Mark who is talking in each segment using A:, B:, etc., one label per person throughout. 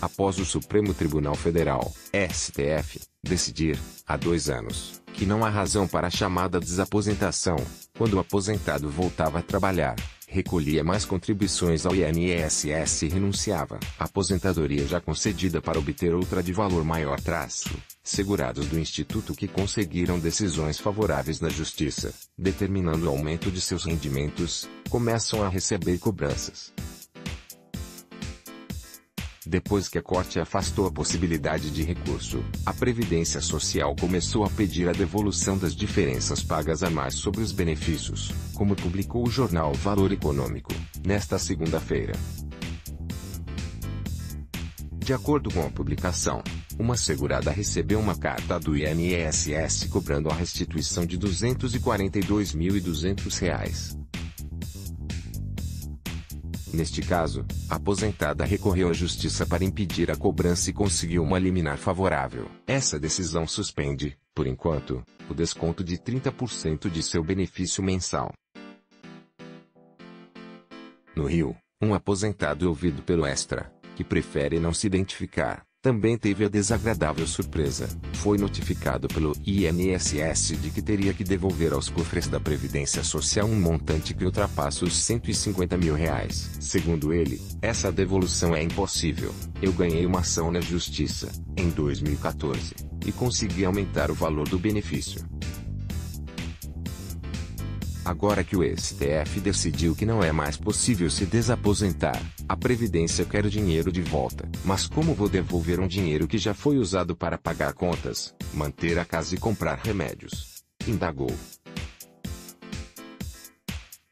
A: após o Supremo Tribunal Federal, STF, decidir, há 2 anos, que não há razão para a chamada desaposentação, quando o aposentado voltava a trabalhar, recolhia mais contribuições ao INSS e renunciava à aposentadoria já concedida para obter outra de valor maior. Segurados do Instituto que conseguiram decisões favoráveis na Justiça, determinando o aumento de seus rendimentos, começam a receber cobranças. Depois que a Corte afastou a possibilidade de recurso, a Previdência Social começou a pedir a devolução das diferenças pagas a mais sobre os benefícios, como publicou o jornal Valor Econômico, nesta segunda-feira. De acordo com a publicação, uma segurada recebeu uma carta do INSS cobrando a restituição de R$ 242.200. Neste caso, a aposentada recorreu à Justiça para impedir a cobrança e conseguiu uma liminar favorável. Essa decisão suspende, por enquanto, o desconto de 30% de seu benefício mensal. No Rio, um aposentado ouvido pelo Extra, que prefere não se identificar, também teve a desagradável surpresa. Foi notificado pelo INSS de que teria que devolver aos cofres da Previdência Social um montante que ultrapassa os R$ 150 mil. Segundo ele, essa devolução é impossível. Eu ganhei uma ação na Justiça, em 2014, e consegui aumentar o valor do benefício. Agora que o STF decidiu que não é mais possível se desaposentar, a Previdência quer o dinheiro de volta. Mas como vou devolver um dinheiro que já foi usado para pagar contas, manter a casa e comprar remédios? Indagou.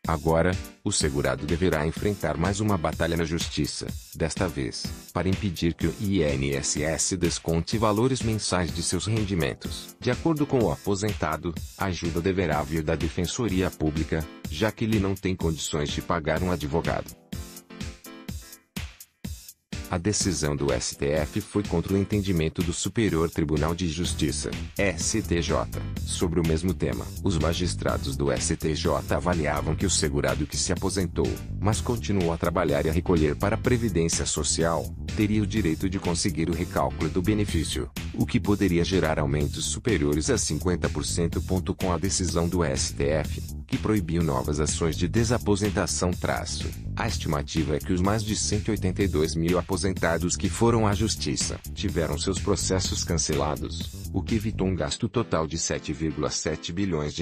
A: Agora, o segurado deverá enfrentar mais uma batalha na Justiça, desta vez, para impedir que o INSS desconte valores mensais de seus rendimentos. De acordo com o aposentado, a ajuda deverá vir da Defensoria Pública, já que ele não tem condições de pagar um advogado. A decisão do STF foi contra o entendimento do Superior Tribunal de Justiça, STJ, sobre o mesmo tema. Os magistrados do STJ avaliavam que o segurado que se aposentou, mas continuou a trabalhar e a recolher para a Previdência Social, teria o direito de conseguir o recálculo do benefício, o que poderia gerar aumentos superiores a 50%. Com a decisão do STF, que proibiu novas ações de desaposentação. A estimativa é que os mais de 182 mil aposentados que foram à Justiça tiveram seus processos cancelados, o que evitou um gasto total de R$ 7,7 bilhões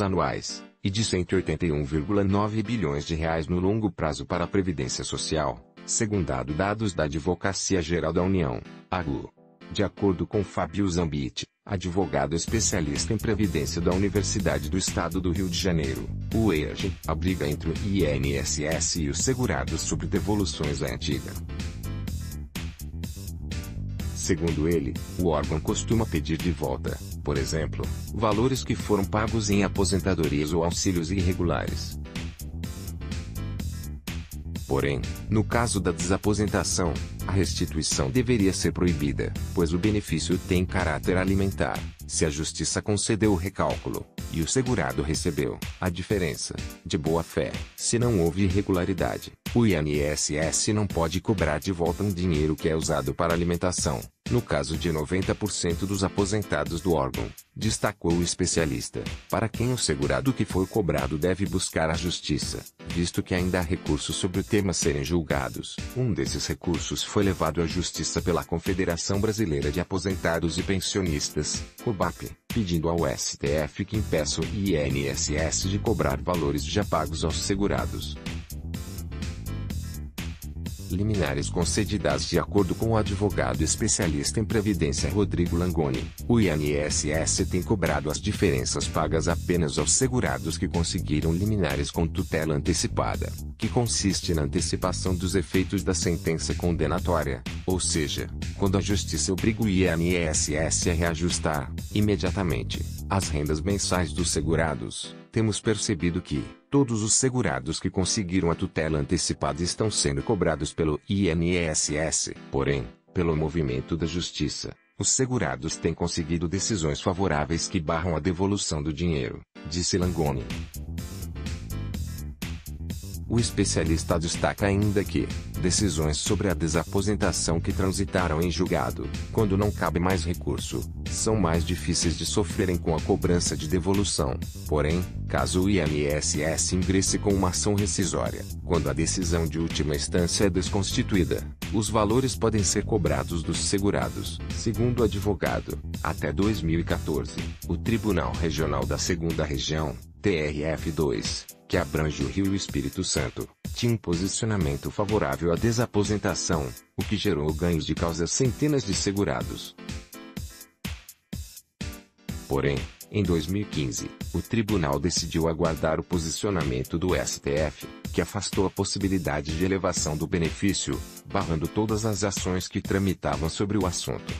A: anuais, e de R$ 181,9 bilhões no longo prazo para a Previdência Social, segundo dados da Advocacia Geral da União, AGU. De acordo com Fábio Zambiti, advogado especialista em Previdência da Universidade do Estado do Rio de Janeiro, UERJ, a briga entre o INSS e os segurados sobre devoluções é antiga. Segundo ele, o órgão costuma pedir de volta, por exemplo, valores que foram pagos em aposentadorias ou auxílios irregulares. Porém, no caso da desaposentação, a restituição deveria ser proibida, pois o benefício tem caráter alimentar. Se a Justiça concedeu o recálculo, e o segurado recebeu a diferença, de boa fé, se não houve irregularidade, o INSS não pode cobrar de volta um dinheiro que é usado para alimentação, no caso de 90% dos aposentados do órgão, destacou o especialista, para quem o segurado que for cobrado deve buscar a Justiça, visto que ainda há recursos sobre o tema serem julgados. Um desses recursos foi levado à Justiça pela Confederação Brasileira de Aposentados e Pensionistas, COBAP, pedindo ao STF que impeça o INSS de cobrar valores já pagos aos segurados. Liminares concedidas. De acordo com o advogado especialista em Previdência Rodrigo Langoni, o INSS tem cobrado as diferenças pagas apenas aos segurados que conseguiram liminares com tutela antecipada, que consiste na antecipação dos efeitos da sentença condenatória, ou seja, quando a Justiça obriga o INSS a reajustar, imediatamente, as rendas mensais dos segurados. Temos percebido que todos os segurados que conseguiram a tutela antecipada estão sendo cobrados pelo INSS. Porém, pelo movimento da Justiça, os segurados têm conseguido decisões favoráveis que barram a devolução do dinheiro, disse Langoni. O especialista destaca ainda que decisões sobre a desaposentação que transitaram em julgado, quando não cabe mais recurso, são mais difíceis de sofrerem com a cobrança de devolução. Porém, caso o INSS ingresse com uma ação rescisória, quando a decisão de última instância é desconstituída, os valores podem ser cobrados dos segurados. Segundo o advogado, até 2014, o Tribunal Regional da 2ª Região, TRF2, que abrange o Rio e o Espírito Santo, tinha um posicionamento favorável à desaposentação, o que gerou ganhos de causa a centenas de segurados. Porém, em 2015, o tribunal decidiu aguardar o posicionamento do STF, que afastou a possibilidade de elevação do benefício, barrando todas as ações que tramitavam sobre o assunto.